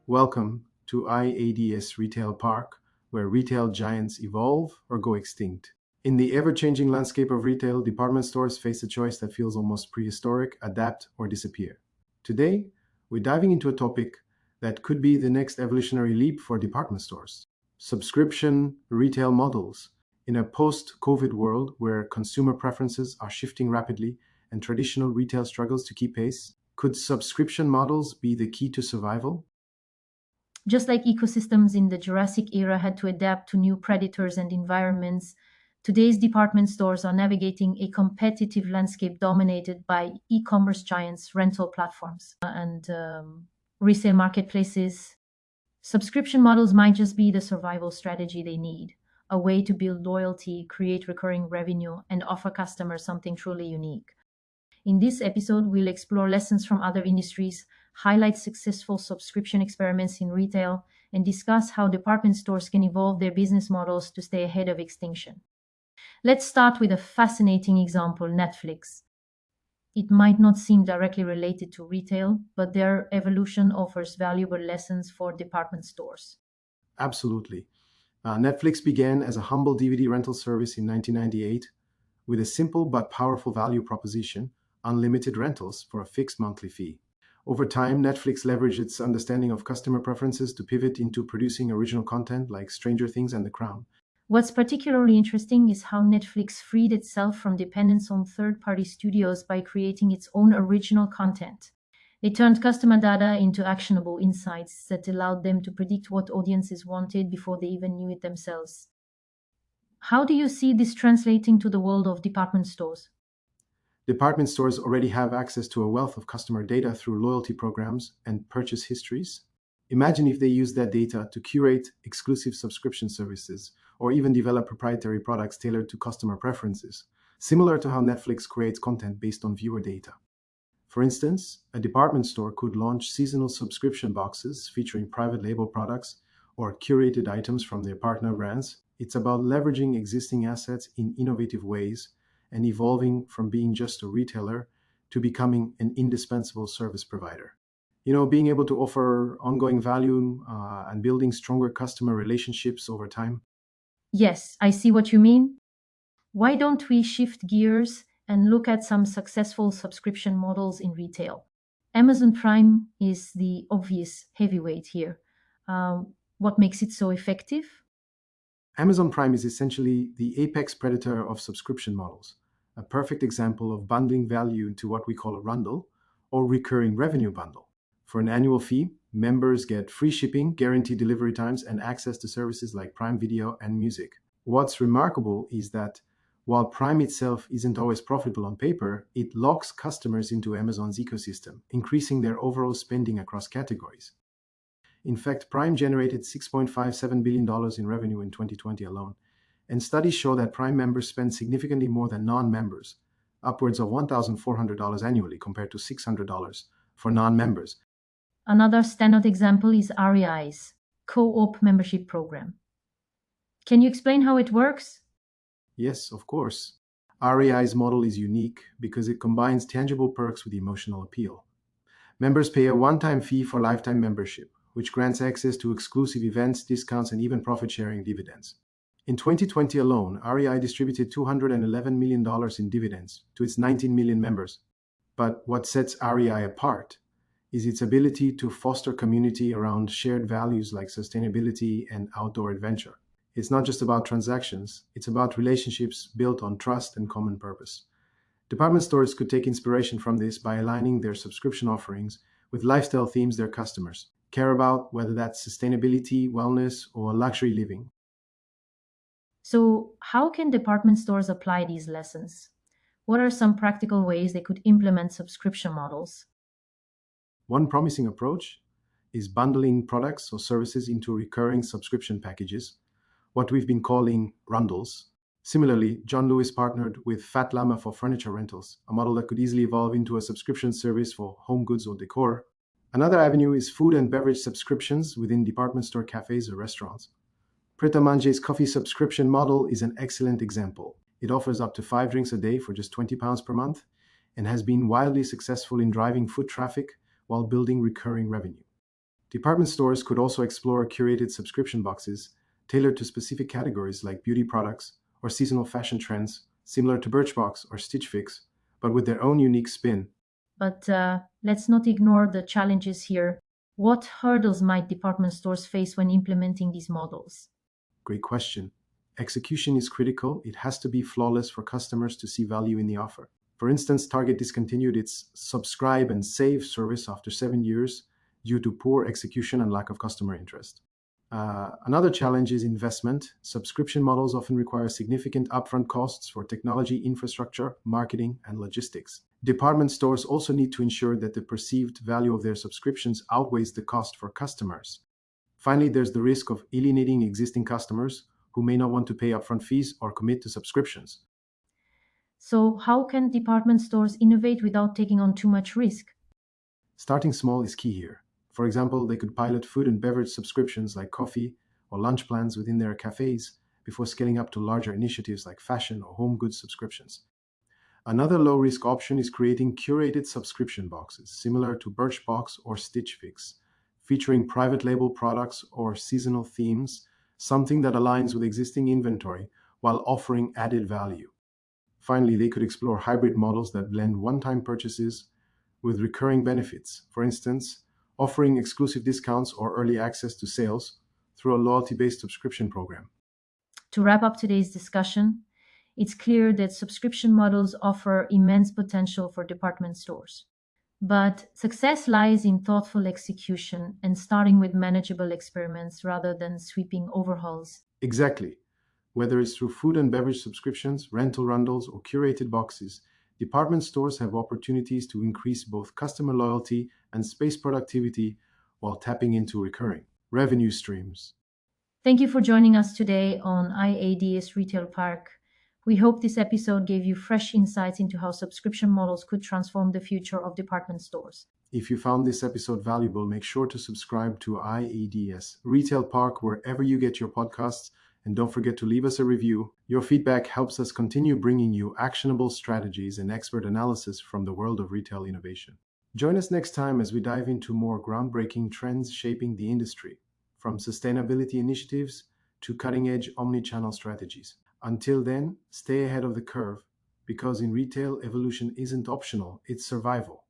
Welcome to IADS Retail Park, where retail giants evolve or go extinct. In the ever changing landscape of retail, department stores face a choice that feels almost prehistoric: adapt or disappear. Today, we're diving into a topic that could be the next evolutionary leap for department stores: subscription retail models. In a post COVID world where consumer preferences are shifting rapidly and traditional retail struggles to keep pace, could subscription models be the key to survival? Just like ecosystems in the Jurassic era had to adapt to new predators and environments, today's department stores are navigating a competitive landscape dominated by e commerce giants, rental platforms, and resale marketplaces. Subscription models might just be the survival strategy they need, a way to build loyalty, create recurring revenue, and offer customers something truly unique. In this episode, we'll explore lessons from other industries, highlight successful subscription experiments in retail, and discuss how department stores can evolve their business models to stay ahead of extinction. Let's start with a fascinating example: Netflix. It might not seem directly related to retail, but their evolution offers valuable lessons for department stores. Absolutely. Netflix began as a humble DVD rental service in 1998 with a simple but powerful value proposition: unlimited rentals for a fixed monthly fee. Over time, Netflix leveraged its understanding of customer preferences to pivot into producing original content like Stranger Things and The Crown. What's particularly interesting is how Netflix freed itself from dependence on third party studios by creating its own original content. They turned customer data into actionable insights that allowed them to predict what audiences wanted before they even knew it themselves. How do you see this translating to the world of department stores? Department stores already have access to a wealth of customer data through loyalty programs and purchase histories. Imagine if they use that data to curate exclusive subscription services or even develop proprietary products tailored to customer preferences, similar to how Netflix creates content based on viewer data. For instance, a department store could launch seasonal subscription boxes featuring private label products or curated items from their partner brands. It's about leveraging existing assets in innovative ways and evolving from being just a retailer to becoming an indispensable service provider. Being able to offer ongoing value and building stronger customer relationships over time. Yes, I see what you mean. Why don't we shift gears and look at some successful subscription models in retail? Amazon Prime is the obvious heavyweight here. What makes it so effective? Amazon Prime is essentially the apex predator of subscription models, a perfect example of bundling value into what we call a rundle or recurring revenue bundle. For an annual fee, members get free shipping, guaranteed delivery times, and access to services like Prime Video and music. What's remarkable is that while Prime itself isn't always profitable on paper, it locks customers into Amazon's ecosystem, increasing their overall spending across categories. In fact, Prime generated $6.57 billion in revenue in 2020 alone, and studies show that Prime members spend significantly more than non-members, upwards of $1,400 annually compared to $600 for non-members. Another standout example is REI's co op membership program. Can you explain how it works? Yes, of course. REI's model is unique because it combines tangible perks with emotional appeal. Members pay a one-time fee for lifetime membership, which grants access to exclusive events, discounts, and even profit-sharing dividends. In 2020 alone, REI distributed $211 million in dividends to its 19 million members. But what sets REI apart is its ability to foster community around shared values like sustainability and outdoor adventure. It's not just about transactions, it's about relationships built on trust and common purpose. Department stores could take inspiration from this by aligning their subscription offerings with lifestyle themes their customers care about, whether that's sustainability, wellness, or luxury living. So, how can department stores apply these lessons? What are some practical ways they could implement subscription models? One promising approach is bundling products or services into recurring subscription packages, what we've been calling rundles. Similarly, John Lewis partnered with Fat Llama for furniture rentals, a model that could easily evolve into a subscription service for home goods or decor. Another avenue is food and beverage subscriptions within department store cafes or restaurants. Pret a Manger's coffee subscription model is an excellent example. It offers up to 5 drinks a day for just £20 per month and has been wildly successful in driving foot traffic while building recurring revenue. Department stores could also explore curated subscription boxes tailored to specific categories like beauty products or seasonal fashion trends, similar to Birchbox or Stitch Fix, but with their own unique spin. But let's not ignore the challenges here. What hurdles might department stores face when implementing these models? Great question. Execution is critical. It has to be flawless for customers to see value in the offer. For instance, Target discontinued its subscribe and save service after 7 years due to poor execution and lack of customer interest. Another challenge is investment. Subscription models often require significant upfront costs for technology, infrastructure, marketing, and logistics. Department stores also need to ensure that the perceived value of their subscriptions outweighs the cost for customers. Finally, there's the risk of alienating existing customers who may not want to pay upfront fees or commit to subscriptions. So, how can department stores innovate without taking on too much risk? Starting small is key here. For example, they could pilot food and beverage subscriptions like coffee or lunch plans within their cafes before scaling up to larger initiatives like fashion or home goods subscriptions. Another low risk option is creating curated subscription boxes, similar to Birchbox or Stitch Fix, featuring private label products or seasonal themes, something that aligns with existing inventory while offering added value. Finally, they could explore hybrid models that blend one time purchases with recurring benefits, for instance, offering exclusive discounts or early access to sales through a loyalty based subscription program. To wrap up today's discussion, it's clear that subscription models offer immense potential for department stores. But success lies in thoughtful execution and starting with manageable experiments rather than sweeping overhauls. Exactly. Whether it's through food and beverage subscriptions, rental rundles, or curated boxes, department stores have opportunities to increase both customer loyalty and space productivity while tapping into recurring revenue streams. Thank you for joining us today on IADS Retail Park. We hope this episode gave you fresh insights into how subscription models could transform the future of department stores. If you found this episode valuable, make sure to subscribe to IADS Retail Park wherever you get your podcasts, and don't forget to leave us a review. Your feedback helps us continue bringing you actionable strategies and expert analysis from the world of retail innovation. Join us next time as we dive into more groundbreaking trends shaping the industry, from sustainability initiatives to cutting edge omnichannel strategies. Until then, stay ahead of the curve because in retail, evolution isn't optional, it's survival.